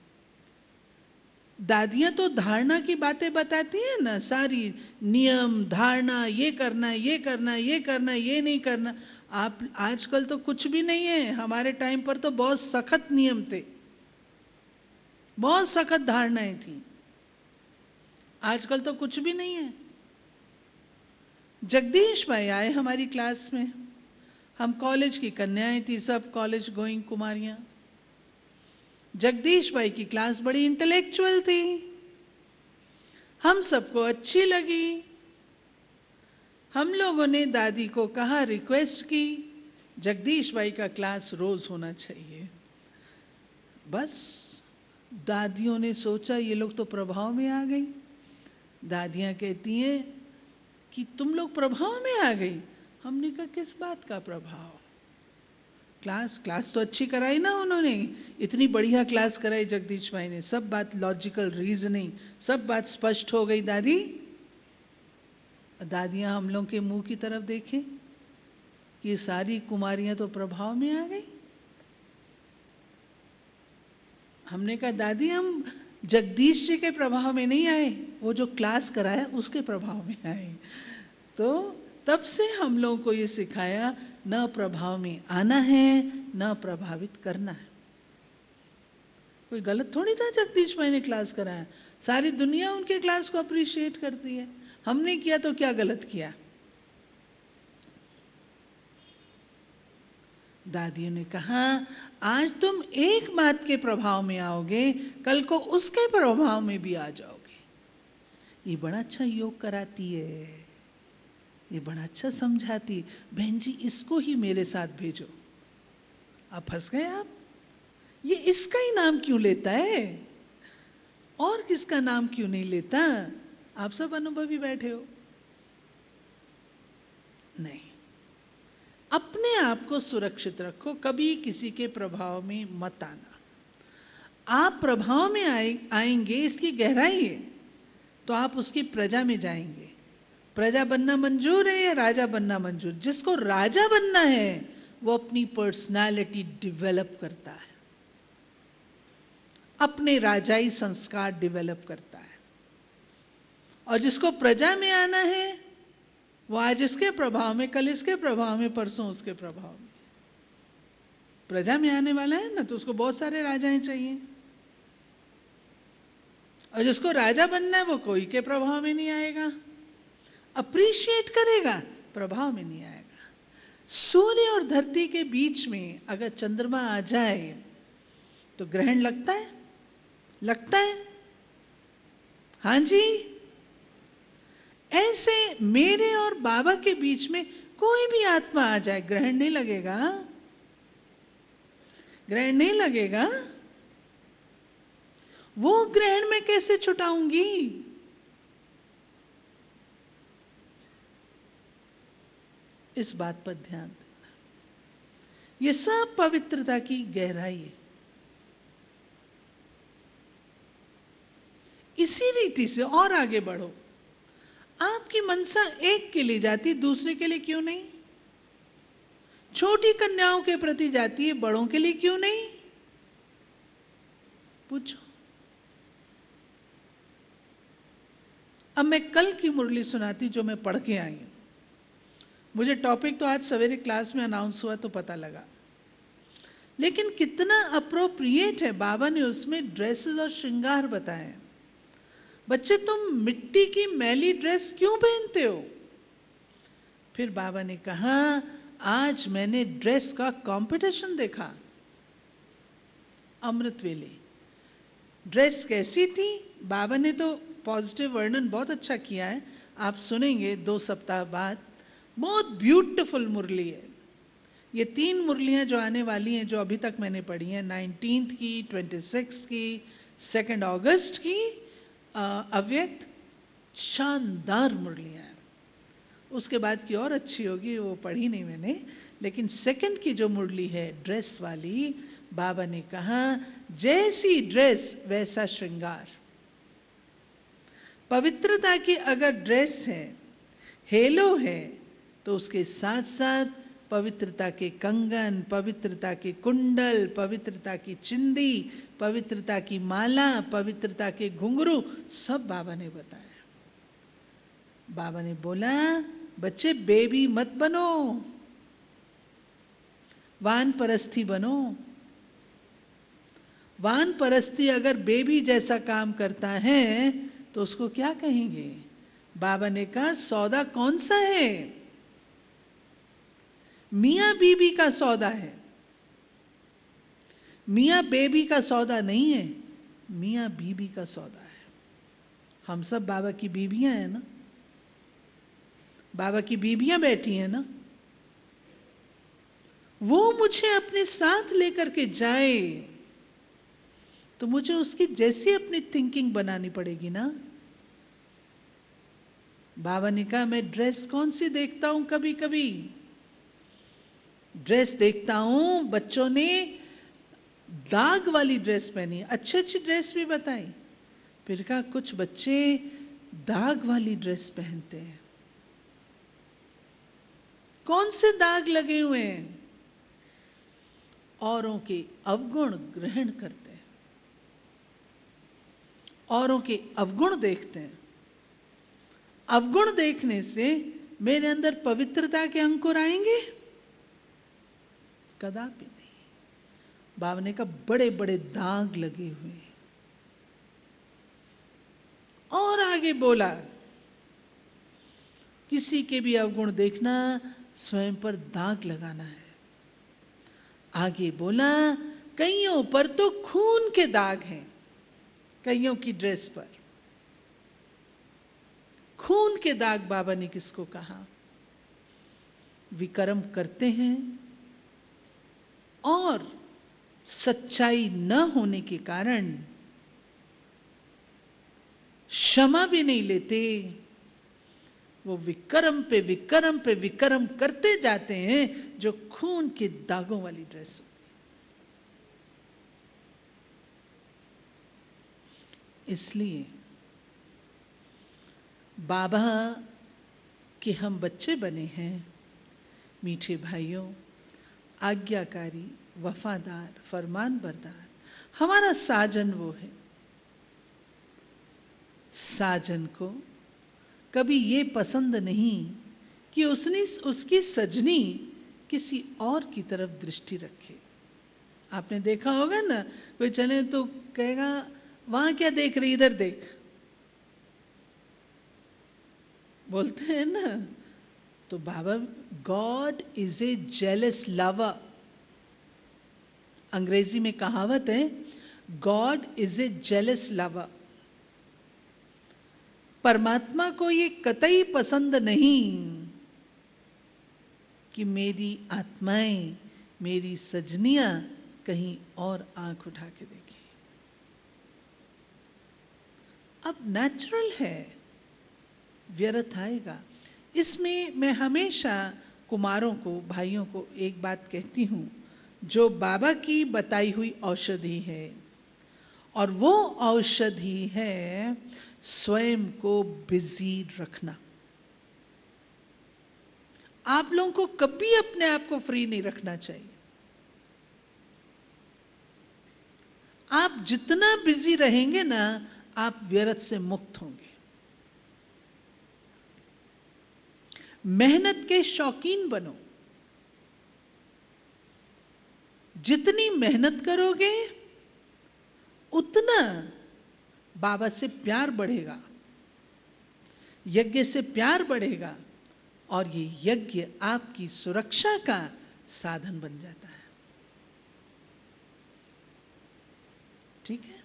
दादियां तो धारणा की बातें बताती हैं ना, सारी नियम, धारणा, ये करना, ये करना, ये करना, ये नहीं करना। आप आजकल तो कुछ भी नहीं है। हमारे टाइम पर तो बहुत सख्त नियम थे, बहुत सख्त धारणाएं थी। आजकल तो कुछ भी नहीं है। जगदीश भाई आए हमारी क्लास में, हम कॉलेज की कन्याएं थी, सब कॉलेज गोइंग कुमारियां। जगदीश भाई की क्लास बड़ी इंटेलेक्चुअल थी, हम सबको अच्छी लगी। हम लोगों ने दादी को कहा, रिक्वेस्ट की, जगदीश भाई का क्लास रोज होना चाहिए। बस दादियों ने सोचा ये लोग तो प्रभाव में आ गई। दादियां कहती हैं कि तुम लोग प्रभाव में आ गई। हमने कहा किस बात का प्रभाव? क्लास तो अच्छी कराई ना उन्होंने, इतनी बढ़िया क्लास कराई जगदीश भाई ने, सब बात लॉजिकल रीजनिंग, सब बात स्पष्ट हो गई दादी। दादियां हम लोग के मुंह की तरफ देखें कि सारी कुमारियां तो प्रभाव में आ गई। हमने कहा दादी हम जगदीश जी के प्रभाव में नहीं आए, वो जो क्लास कराया उसके प्रभाव में आए। तो तब से हम लोगों को ये सिखाया, न प्रभाव में आना है, न प्रभावित करना है। कोई गलत थोड़ी था जगदीश भाई ने क्लास कराया, सारी दुनिया उनके क्लास को अप्रिशिएट करती है। हमने किया तो क्या गलत किया? दादियों ने कहा आज तुम एक बात के प्रभाव में आओगे, कल को उसके प्रभाव में भी आ जाओगे। ये बड़ा अच्छा योग कराती है, ये बड़ा अच्छा समझाती। बहन जी इसको ही मेरे साथ भेजो। आप फंस गए आप, ये इसका ही नाम क्यों लेता है और किसका नाम क्यों नहीं लेता? आप सब अनुभवी बैठे हो। नहीं, अपने आप को सुरक्षित रखो, कभी किसी के प्रभाव में मत आना। आप प्रभाव में आएंगे, इसकी गहराई है, तो आप उसकी प्रजा में जाएंगे। प्रजा बनना मंजूर है या राजा बनना मंजूर? जिसको राजा बनना है वो अपनी पर्सनालिटी डेवलप करता है, अपने राजाई संस्कार डेवलप करता है। और जिसको प्रजा में आना है वो आज इसके प्रभाव में, कल इसके प्रभाव में, परसों उसके प्रभाव में। प्रजा में आने वाला है ना, तो उसको बहुत सारे राजाएं चाहिए। और जिसको राजा बनना है वो कोई के प्रभाव में नहीं आएगा, अप्रिशिएट करेगा, प्रभाव में नहीं आएगा। सूर्य और धरती के बीच में अगर चंद्रमा आ जाए तो ग्रहण लगता है? लगता है? हां जी। ऐसे मेरे और बाबा के बीच में कोई भी आत्मा आ जाए, ग्रहण नहीं लगेगा? ग्रहण नहीं लगेगा। वो ग्रहण मैं कैसे छुटाऊंगी? इस बात पर ध्यान देना। ये सब पवित्रता की गहराई है। इसी रीति से और आगे बढ़ो। आपकी मनसा एक के लिए जाती, दूसरे के लिए क्यों नहीं? छोटी कन्याओं के प्रति जाती है, बड़ों के लिए क्यों नहीं? पूछो। अब मैं कल की मुरली सुनाती जो मैं पढ़ के आई हूं। मुझे टॉपिक तो आज सवेरे क्लास में अनाउंस हुआ तो पता लगा, लेकिन कितना अप्रोप्रिएट है। बाबा ने उसमें ड्रेसेस और श्रृंगार बताए। बच्चे तुम मिट्टी की मैली ड्रेस क्यों पहनते हो? फिर बाबा ने कहा आज मैंने ड्रेस का कंपटीशन देखा, अमृत वेले। ड्रेस कैसी थी? बाबा ने तो पॉजिटिव वर्णन बहुत अच्छा किया है, आप सुनेंगे 2 सप्ताह बाद। बहुत ब्यूटीफुल मुरली है। ये 3 मुरलियां जो आने वाली हैं, जो अभी तक मैंने पढ़ी हैं, 19th की, 26th की, 2 अगस्त की, अव्यक्त, शानदार मुरलियां हैं। उसके बाद की और अच्छी होगी, वो पढ़ी नहीं मैंने। लेकिन 2nd की जो मुरली है ड्रेस वाली, बाबा ने कहा जैसी ड्रेस वैसा श्रृंगार। पवित्रता की अगर ड्रेस है, हेलो है, तो उसके साथ साथ पवित्रता के कंगन, पवित्रता के कुंडल, पवित्रता की चिंदी, पवित्रता की माला, पवित्रता के घुंघरू, सब बाबा ने बताया। बाबा ने बोला बच्चे बेबी मत बनो, वानपरस्ती बनो। वानपरस्ती अगर बेबी जैसा काम करता है तो उसको क्या कहेंगे? बाबा ने कहा सौदा कौन सा है? मियां बीबी का सौदा है, मियां बेबी का सौदा नहीं है, मियां बीबी का सौदा है। हम सब बाबा की बीवियां हैं ना, बाबा की बीवियां बैठी हैं ना, वो मुझे अपने साथ लेकर के जाए तो मुझे उसकी जैसी अपनी थिंकिंग बनानी पड़ेगी ना। बाबा ने कहा मैं ड्रेस कौन सी देखता हूं, कभी कभी ड्रेस देखता हूं बच्चों ने दाग वाली ड्रेस पहनी, अच्छी अच्छी ड्रेस भी बताई, फिर कहा कुछ बच्चे दाग वाली ड्रेस पहनते हैं। कौन से दाग लगे हुए हैं? औरों के अवगुण ग्रहण करते हैं, औरों के अवगुण देखते हैं। अवगुण देखने से मेरे अंदर पवित्रता के अंकुर आएंगे? कदापि नहीं। बाबा ने कहा बड़े बड़े दाग लगे हुए हैं। और आगे बोला किसी के भी अवगुण देखना स्वयं पर दाग लगाना है। आगे बोला कईयों पर तो खून के दाग हैं, कईयों की ड्रेस पर खून के दाग। बाबा ने किसको कहा? विकर्म करते हैं और सच्चाई न होने के कारण क्षमा भी नहीं लेते, वो विकर्म पे विकर्म पे विकर्म करते जाते हैं जो खून के दागों वाली ड्रेस। इसलिए बाबा के हम बच्चे बने हैं मीठे भाइयों, आज्ञाकारी, वफादार, फरमान बरदार। हमारा साजन वो है। साजन को कभी ये पसंद नहीं कि उसकी सजनी किसी और की तरफ दृष्टि रखे। आपने देखा होगा ना, कोई चले तो कहेगा वहां क्या देख रही, इधर देख, बोलते हैं ना। तो बाबा, God is a jealous lover. अंग्रेजी में कहावत है, God is a jealous lover. परमात्मा को ये कतई पसंद नहीं कि मेरी आत्माएं, मेरी सजनियां कहीं और आंख उठा के देखें। अब नेचुरल है, व्यर्थ आएगा। इसमें मैं हमेशा कुमारों को, भाइयों को एक बात कहती हूं, जो बाबा की बताई हुई औषधि है, और वो औषधि है स्वयं को बिजी रखना। आप लोगों को कभी अपने आप को फ्री नहीं रखना चाहिए। आप जितना बिजी रहेंगे ना, आप व्यर्थ से मुक्त होंगे। मेहनत के शौकीन बनो। जितनी मेहनत करोगे उतना बाबा से प्यार बढ़ेगा, यज्ञ से प्यार बढ़ेगा, और ये यज्ञ आपकी सुरक्षा का साधन बन जाता है। ठीक है?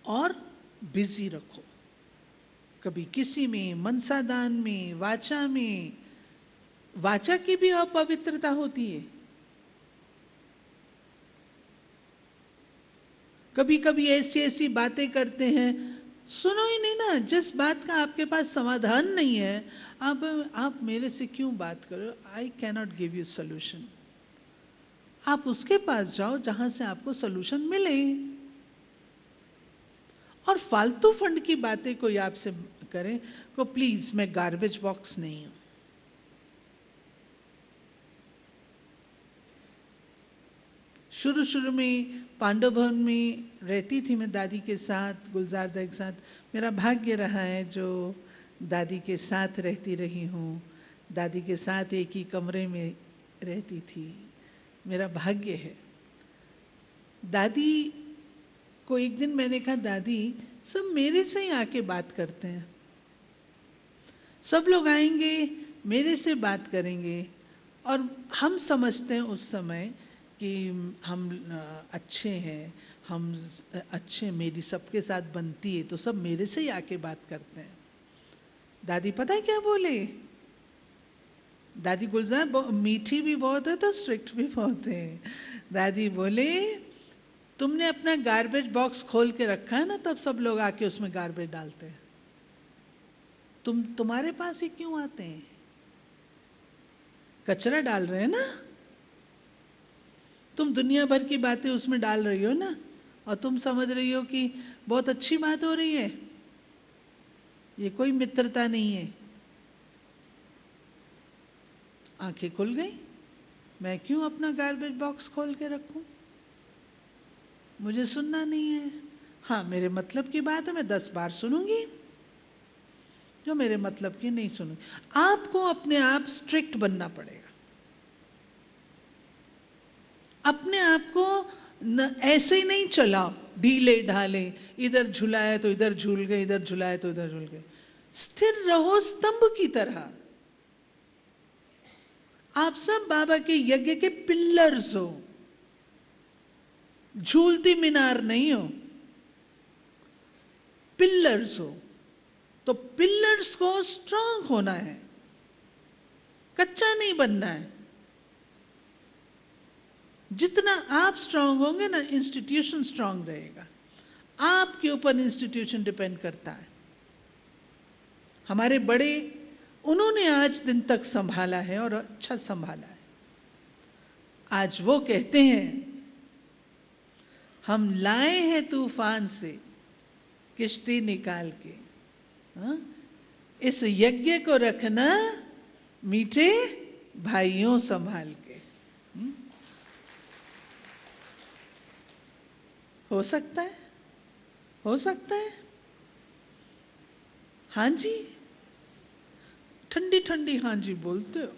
और बिजी रखो, कभी किसी में, मनसादान में, वाचा में। वाचा की भी अपवित्रता होती है। कभी कभी ऐसी ऐसी बातें करते हैं, सुनो ही नहीं ना। जिस बात का आपके पास समाधान नहीं है, आप मेरे से क्यों बात करो? I can not give you solution. आप उसके पास जाओ जहां से आपको सोल्यूशन मिले। और फालतू फंड की बातें कोई आपसे करे को, प्लीज, मैं गार्बेज बॉक्स नहीं हूं। शुरू शुरू में पांडव भवन में रहती थी मैं दादी के साथ, गुलजार दा के साथ। मेरा भाग्य रहा है जो दादी के साथ रहती रही हूं, दादी के साथ एक ही कमरे में रहती थी। मेरा भाग्य है। दादी को एक दिन मैंने कहा, दादी सब मेरे से ही आके बात करते हैं, सब लोग आएंगे मेरे से बात करेंगे, और हम समझते हैं उस समय कि हम अच्छे हैं, हम अच्छे, मेरी सबके साथ बनती है तो सब मेरे से ही आके बात करते हैं। दादी पता है क्या बोले? दादी गुलजार मीठी भी बहुत है तो स्ट्रिक्ट भी बहुत है। दादी बोले तुमने अपना गार्बेज बॉक्स खोल के रखा है ना, तब सब लोग आके उसमें गार्बेज डालते हैं। तुम्हारे पास ही क्यों आते हैं? कचरा डाल रहे हैं ना, तुम दुनिया भर की बातें उसमें डाल रही हो ना, और तुम समझ रही हो कि बहुत अच्छी बात हो रही है। ये कोई मित्रता नहीं है। आंखें खुल गई, मैं क्यों अपना गार्बेज बॉक्स खोल के रखूं? मुझे सुनना नहीं है। हाँ, मेरे मतलब की बात है, मैं 10 बार सुनूंगी, जो मेरे मतलब की नहीं सुनूंगी। आपको अपने आप स्ट्रिक्ट बनना पड़ेगा। अपने आप को ऐसे ही नहीं चलाओ ढीले ढाले, इधर झुलाया तो इधर झूल गए, इधर झुलाया तो इधर झूल गए। स्थिर रहो स्तंभ की तरह। आप सब बाबा के यज्ञ के पिल्लर्स हो, झूलती मीनार नहीं हो, पिल्लर्स हो। तो पिल्लर्स को स्ट्रांग होना है, कच्चा नहीं बनना है। जितना आप स्ट्रांग होंगे ना, इंस्टीट्यूशन स्ट्रांग रहेगा। आपके ऊपर इंस्टीट्यूशन डिपेंड करता है। हमारे बड़े, उन्होंने आज दिन तक संभाला है और अच्छा संभाला है। आज वो कहते हैं हम लाए हैं तूफान से किश्ती निकाल के, हा? इस यज्ञ को रखना मीठे भाइयों संभाल के। हो सकता है, हो सकता है। हाँ जी, ठंडी ठंडी हाँ जी बोलते हो,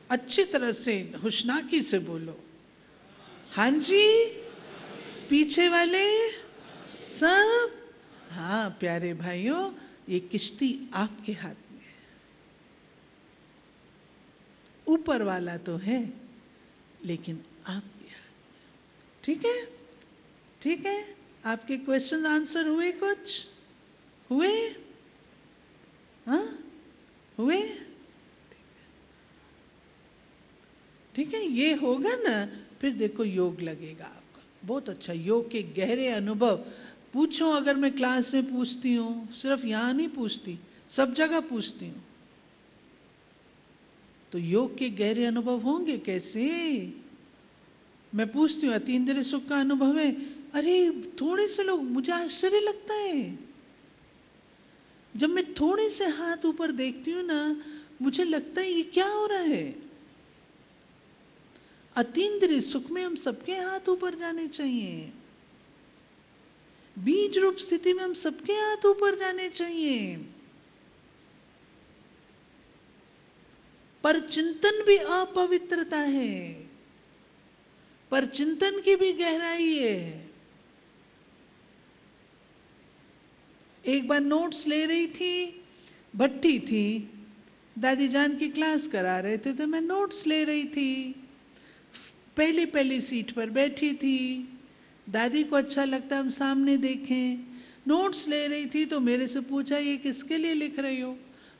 अच्छी तरह से हुशनाकी से बोलो। हाँ जी, पीछे वाले सब। हाँ प्यारे भाइयों, ये किश्ती आपके हाथ में है। ऊपर वाला तो है, लेकिन आपके हाथ। ठीक है, ठीक है। आपके क्वेश्चन आंसर हुए? कुछ हुए? हाँ हुए? ठीक है, ये होगा ना, फिर देखो योग लगेगा आपका बहुत अच्छा। योग के गहरे अनुभव पूछो, अगर मैं क्लास में पूछती हूँ, सिर्फ यहां नहीं पूछती, सब जगह पूछती हूँ, तो योग के गहरे अनुभव होंगे कैसे? मैं पूछती हूँ अतीन्द्रिय सुख का अनुभव है, अरे थोड़े से लोग, मुझे आश्चर्य लगता है जब मैं थोड़े से हाथ ऊपर देखती हूँ ना, मुझे लगता है ये क्या हो रहा है। अतीन्द्रिय सुख में हम सबके हाथ ऊपर जाने चाहिए, बीज रूप स्थिति में हम सबके हाथ ऊपर जाने चाहिए। पर चिंतन भी अपवित्रता है, पर चिंतन की भी गहराई है। एक बार नोट्स ले रही थी, भट्टी थी, दादी जान की क्लास करा रहे थे, तो मैं नोट्स ले रही थी, पहली पहली सीट पर बैठी थी। दादी को अच्छा लगता हम सामने देखें, नोट्स ले रही थी, तो मेरे से पूछा ये किसके लिए लिख रही हो?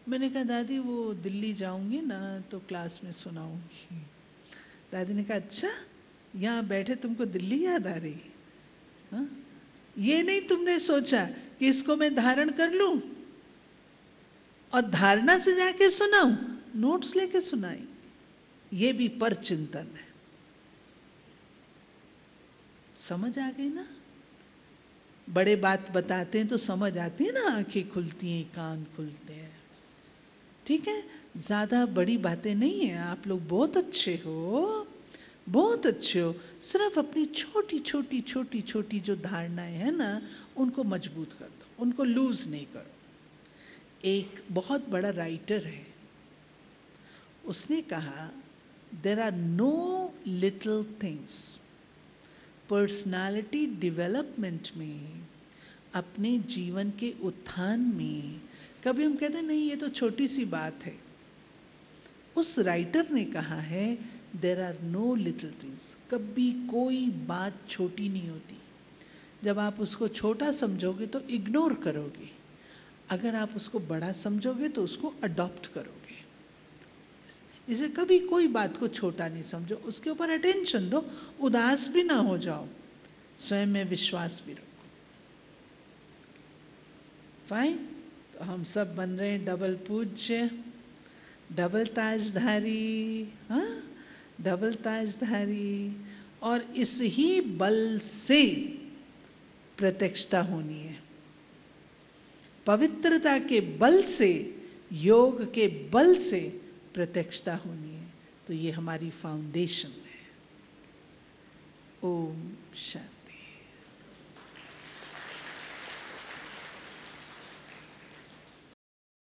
मैंने कहा दादी वो दिल्ली जाऊंगी ना तो क्लास में सुनाऊंगी। दादी ने कहा अच्छा, यहां बैठे तुमको दिल्ली याद आ रही? हाँ? ये नहीं तुमने सोचा कि इसको मैं धारण कर लूं और धारणा से जाके सुनाऊं, नोट्स लेके सुनाई। ये भी पर चिंतन है। समझ आ गई ना? बड़े बात बताते हैं तो समझ आती है ना, आंखें खुलती हैं, कान खुलते हैं। ठीक है, ज्यादा बड़ी बातें नहीं है। आप लोग बहुत अच्छे हो, बहुत अच्छे हो। सिर्फ अपनी छोटी छोटी छोटी छोटी जो धारणाएं हैं ना, उनको मजबूत कर दो, उनको लूज नहीं करो। एक बहुत बड़ा राइटर है, उसने कहा there are no little things. Personality development में, अपने जीवन के उत्थान में, कभी हम कहते नहीं ये तो छोटी सी बात है। उस राइटर ने कहा है there are no little things. कभी कोई बात छोटी नहीं होती। जब आप उसको छोटा समझोगे तो इग्नोर करोगे, अगर आप उसको बड़ा समझोगे तो उसको अडॉप्ट करोगे। इसे कभी कोई बात को छोटा नहीं समझो, उसके ऊपर अटेंशन दो, उदास भी ना हो जाओ, स्वयं में विश्वास भी रखो। फाइन। तो हम सब बन रहे हैं डबल पूज्य, डबल ताजधारी, हाँ, डबल ताजधारी। और इस ही बल से प्रत्यक्षता होनी है, पवित्रता के बल से, योग के बल से प्रत्यक्षता होनी है। तो ये हमारी फाउंडेशन है। ओम शांति।